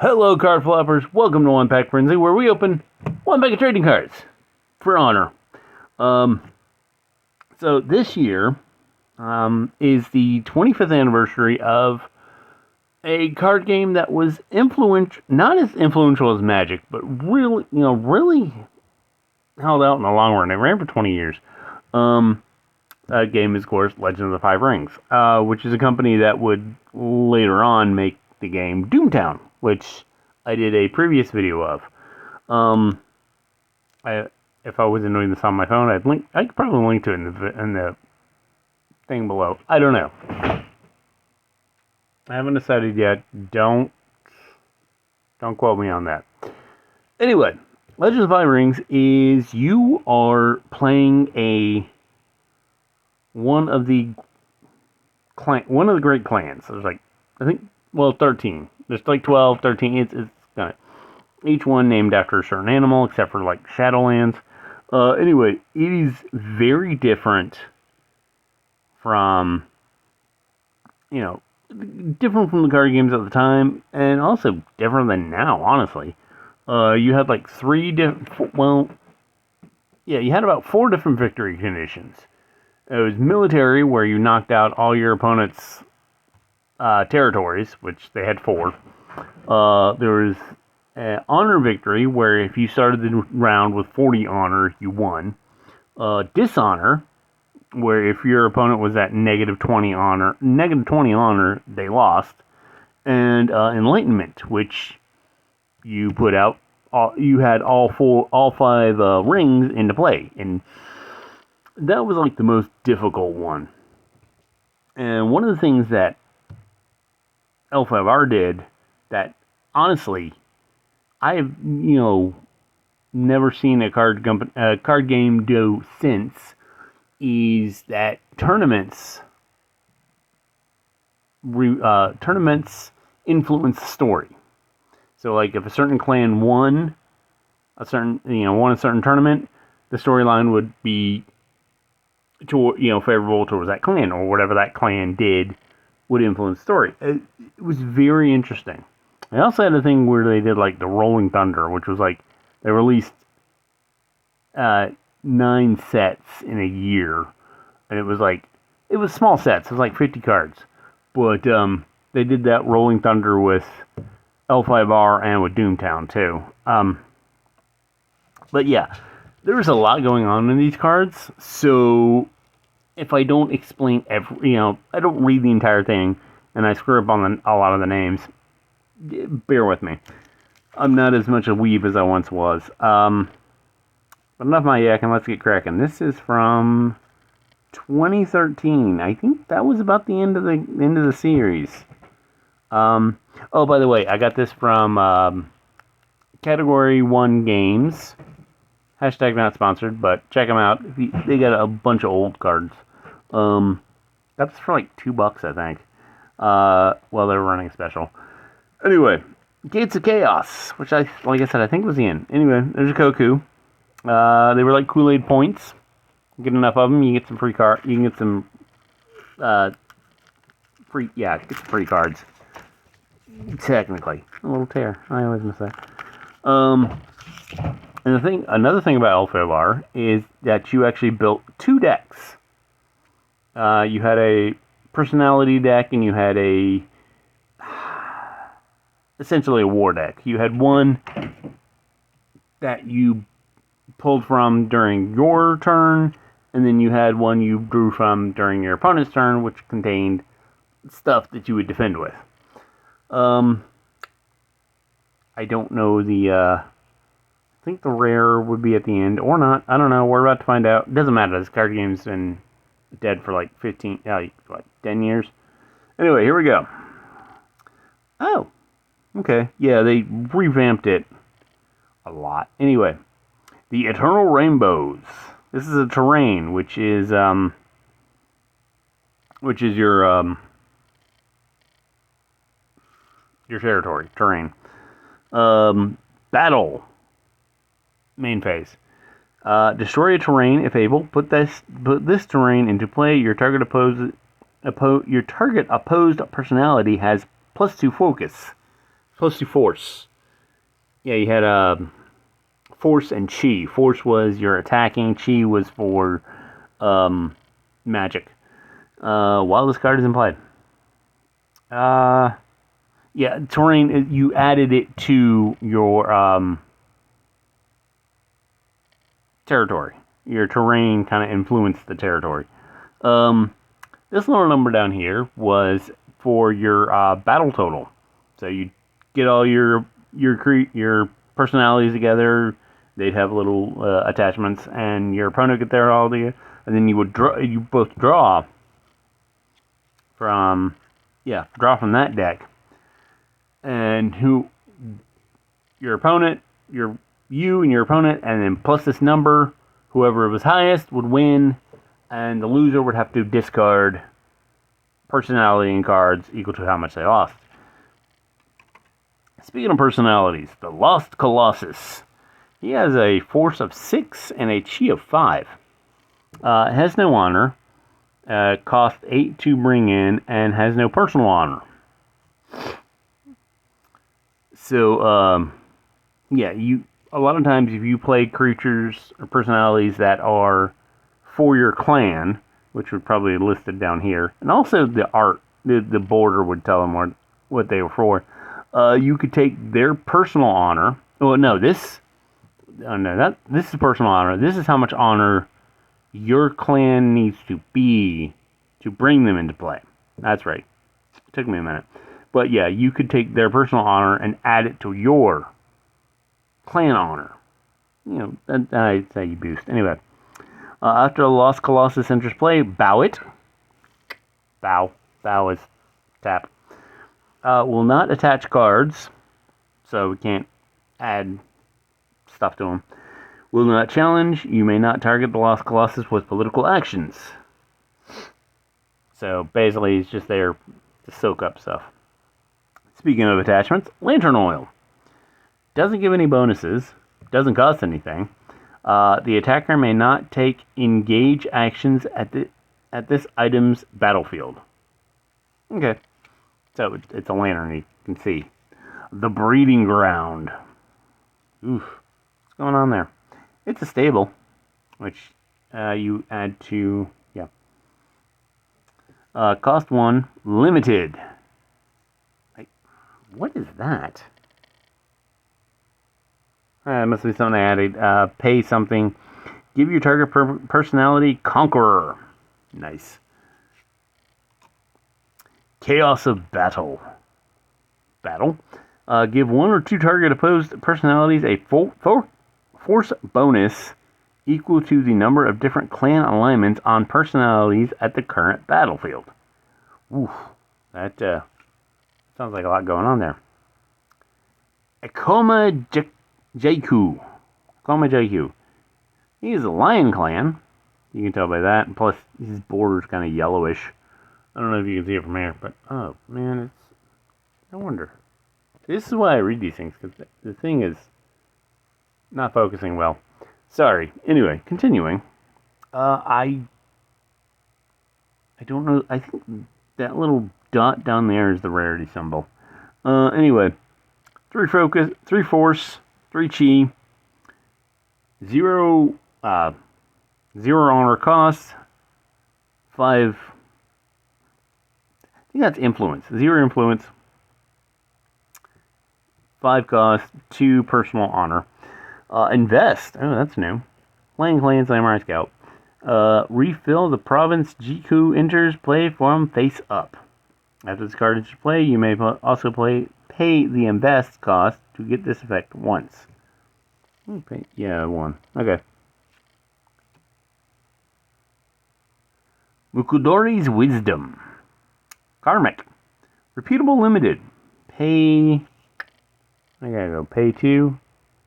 Hello, card floppers. Welcome to One Pack Frenzy, where we open one pack of trading cards for honor. So this year is the 25th anniversary of a card game that was not as influential as Magic, but really held out in the long run. It ran for 20 years. That game is, of course, Legend of the Five Rings, which is a company that would later on make the game Doomtown, which I did a previous video of. If I wasn't doing this on my phone, I could probably link to it in the thing below. I don't know. I haven't decided yet. Don't quote me on that. Anyway, Legend of the Five Rings is you are playing one of the great clans. There's 13. There's 12, 13. It's kind of each one named after a certain animal, except for Shadowlands. Anyway, it is very different from different from the card games at the time, and also different than now. Honestly, you had you had about 4 different victory conditions. It was military, where you knocked out all your opponent's territories, which they had 4. There was honor victory, where if you started the round with 40 honor, you won. Dishonor, where if your opponent was at negative 20 honor, they lost. And enlightenment, which you put out, you had all 5 rings into play, and that was the most difficult one. And one of the things that L5R did that, honestly, I have never seen a card game do since, is that tournaments influence the story. So if a certain clan won a certain tournament, the storyline would be favorable towards that clan, or whatever that clan did would influence the story. It was very interesting. They also had a thing where they did the Rolling Thunder, which was they released 9 sets in a year, and it was small sets. It was 50 cards, but they did that Rolling Thunder with L5R and with Doomtown too. But yeah, there's a lot going on in these cards, so if I don't explain I don't read the entire thing, and I screw up on a lot of the names, bear with me. I'm not as much a weeb as I once was. But enough of my yakking, let's get cracking. This is from 2013. I think that was about the end of the series. Oh, by the way, I got this from Category 1 Games. Hashtag not sponsored, but check them out. They got a bunch of old cards. That's for $2, I think. Well, they're running a special. Anyway, Gates of Chaos, which I said, I think was the end. Anyway, there's a Koku. They were like Kool-Aid points. Get enough of them, you get some free card. You can get some free cards. Technically, a little tear. I always miss that. And another thing about L5R is that you actually built 2 decks. You had a personality deck, and you had essentially a war deck. You had one that you pulled from during your turn, and then you had one you drew from during your opponent's turn, which contained stuff that you would defend with. I don't know I think the rare would be at the end, or not. I don't know. We're about to find out. It doesn't matter. This card game's been dead for 10 years. Anyway, here we go. Oh, okay. Yeah, they revamped it a lot. Anyway, the Eternal Rainbows. This is a terrain, which is your territory terrain. Battle. Main phase. Destroy a terrain if able. Put this terrain into play. Your target opposed personality has +2 focus. plus 2 force. Yeah, you had force and chi. Force was your attacking, chi was for magic. While this card is in play. Yeah, terrain, you added it to your territory. Your terrain kind of influenced the territory. This little number down here was for your battle total. So you get all your personalities together. They'd have little attachments, and your opponent would get there all together, and then you would draw. You both draw from that deck, and your opponent, you and your opponent, and then plus this number, whoever was highest would win, and the loser would have to discard personality and cards equal to how much they lost. Speaking of personalities, the Lost Colossus. He has a force of 6 and a chi of 5. Has no honor. Cost 8 to bring in, and has no personal honor. So, yeah, a lot of times if you play creatures or personalities that are for your clan, which would probably be listed down here, and also the art, the border would tell them what they were for. You could take their personal honor. Well, no, this is personal honor. This is how much honor your clan needs to be to bring them into play. That's right. It took me a minute. But yeah, you could take their personal honor and add it to your clan honor. You know, I'd say you boost. Anyway, after the Lost Colossus enters play, bow it. Bow is tap. Will not attach cards, so we can't add stuff to them. Will not challenge. You may not target the Lost Colossus with political actions. So basically, it's just there to soak up stuff. Speaking of attachments, Lantern Oil. Doesn't give any bonuses. Doesn't cost anything. The attacker may not take engage actions at this item's battlefield. Okay. So it's a lantern, you can see. The Breeding Ground. Oof. What's going on there? It's a stable, which you add to, yeah. Cost 1, limited. What is that? It must be something I added. Pay something. Give your target personality Conqueror. Nice. Chaos of Battle. Give 1 or 2 target opposed personalities a force bonus equal to the number of different clan alignments on personalities at the current battlefield. Oof. That sounds like a lot going on there. Akoma Jaku. He's a Lion Clan. You can tell by that. And plus, his border's kind of yellowish. I don't know if you can see it from here, but oh man, it's no wonder. This is why I read these things, because the thing is not focusing well. Sorry. Anyway, continuing. I don't know. I think that little dot down there is the rarity symbol. Anyway, 3 focus, 3 force, 3 chi, 0 honor cost, 5. I think that's influence. 0 influence, 5 cost, 2 personal honor. Invest. Oh, that's new. Playing Clan Samurai Scout. Refill the province Jiku enters play from face up. After this card enters play, you may also pay the invest cost to get this effect once. Okay, yeah, 1. Okay. Mukudori's Wisdom. Karmic. Repeatable limited. I gotta go. Pay 2.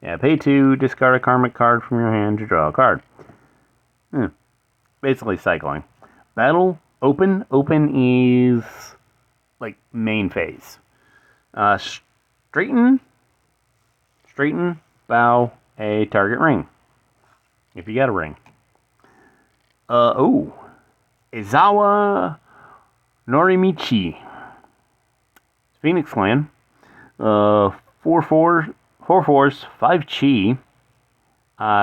Yeah, pay 2. Discard a karmic card from your hand to draw a card. Basically cycling. Battle. Open. Open is like main phase. Straighten. Bow a target ring. If you got a ring. Izawa Norimichi. Phoenix Clan. Uh, 4 force, 5 chi.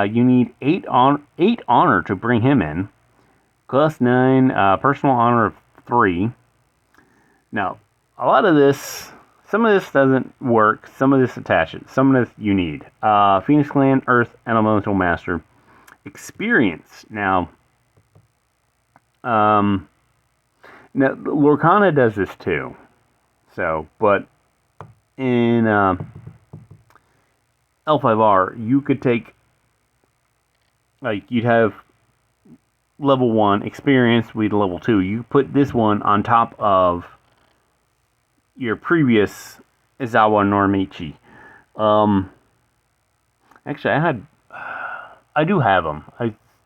You need 8 honor to bring him in. Plus 9 personal honor of 3. Now, a lot of this, some of this doesn't work. Some of this attaches. Some of this you need. Phoenix Clan, Earth, Elemental Master. Experience. Now, Lorcana does this too. So, but in L5R, you could take, like, you'd have level 1 experience with level 2. You put this one on top of your previous Izawa Normichi. Actually, I do have them.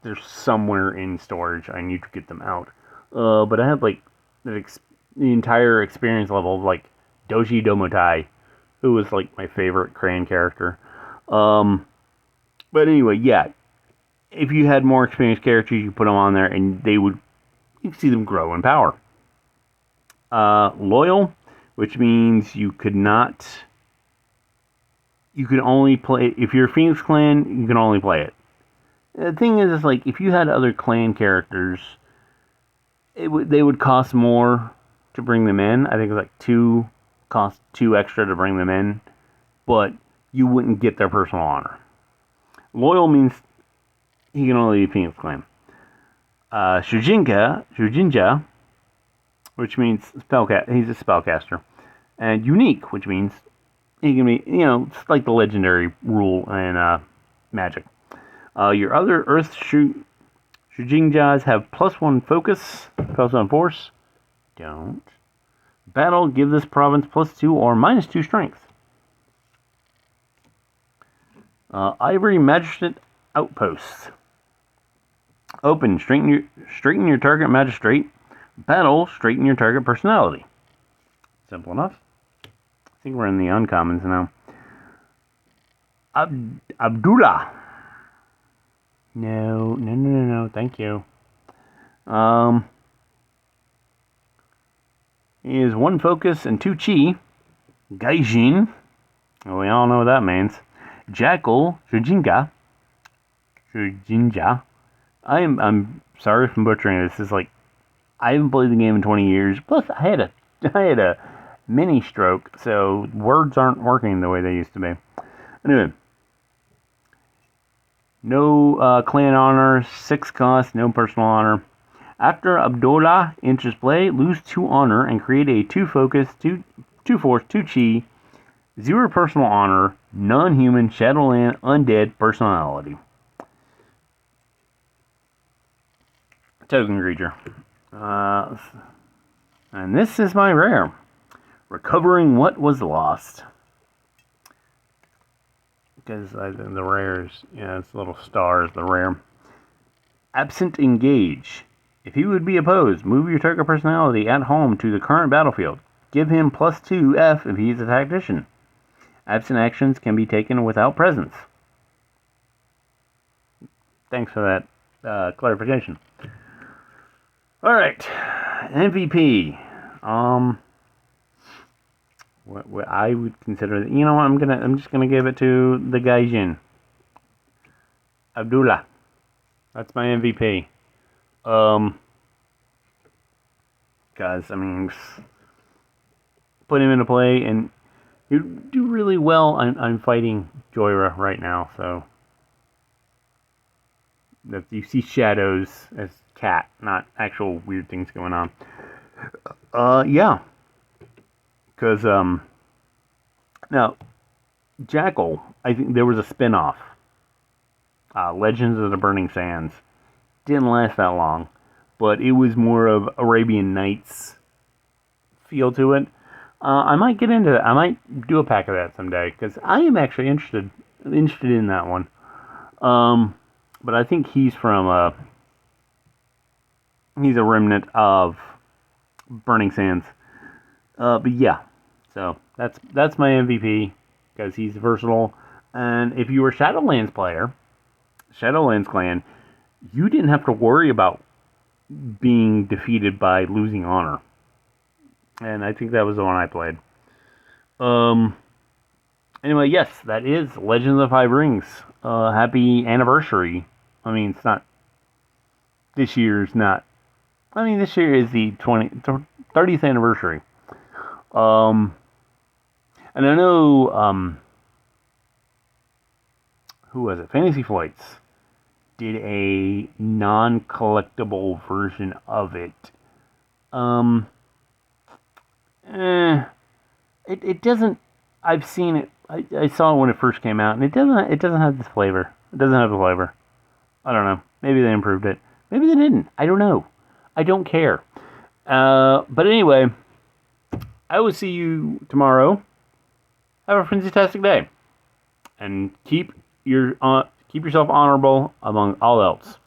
They're somewhere in storage. I need to get them out. But I have, like, the entire experience level of, like, Doji Domotai, who was, like, my favorite Crayon character. But anyway, yeah. If you had more experienced characters, you put them on there, and you could see them grow in power. Loyal, which means you could only play, if you're Phoenix Clan, you can only play it. The thing is like, if you had other clan characters, they would cost more to bring them in. I think it was like cost 2 extra to bring them in, but you wouldn't get their personal honor. Loyal means he can only be Phoenix Clan. Shujinja, which means he's a spellcaster. And unique, which means he can be, it's like the legendary rule in Magic. Your other Earth Shujinjas have +1 focus, +1 force. Don't. Battle, give this province +2 or -2 strength. Ivory Magistrate Outpost. Open, straighten your target magistrate. Battle, straighten your target personality. Simple enough. I think we're in the uncommons now. Abdullah. No, thank you. He is 1 focus and 2 chi. Gaijin. Well, we all know what that means. Jackal, Shujinja. I'm sorry if I'm butchering this. Is like, I haven't played the game in 20 years. Plus, I had a mini stroke, so words aren't working the way they used to be. Anyway, no clan honor, 6 cost, no personal honor. After Abdullah enters play, lose 2 honor and create a 2 focus, 2 force, 2 chi, 0 personal honor, non-human, Shadowland, undead personality. Token creature. And this is my rare. Recovering what was lost. Because the rares, it's little stars, the rare. Absent engage. If he would be opposed, move your target personality at home to the current battlefield. Give him +2 F if he is a tactician. Absent actions can be taken without presence. Thanks for that clarification. Alright, MVP. What I would consider, I'm just gonna give it to the Gaijin. Abdullah. That's my MVP. Because, put him into play, and you do really well. I'm fighting Joyra right now, so that you see shadows as cat, not actual weird things going on. Yeah. Because, now, Jackal, I think there was a spin-off. Legends of the Burning Sands. Didn't last that long, but it was more of Arabian Nights feel to it. I might get into that. I might do a pack of that someday, because I am actually interested in that one. But I think he's from he's a remnant of Burning Sands. But yeah, so that's my MVP, because he's versatile. And if you were Shadowlands player, Shadowlands clan, you didn't have to worry about being defeated by losing honor. And I think that was the one I played. Anyway, yes, that is Legends of the Five Rings. Happy anniversary. I mean, it's not this year's not. I mean, this year is the 30th anniversary. Um, and I know, who was it? Fantasy Flights did a non-collectible version of it. Um, eh, it doesn't. I've seen it. I saw it when it first came out, and it doesn't have this flavor. It doesn't have the flavor. I don't know. Maybe they improved it. Maybe they didn't. I don't know. I don't care. But anyway, I will see you tomorrow. Have a fantastic day, and keep yourself honorable among all else.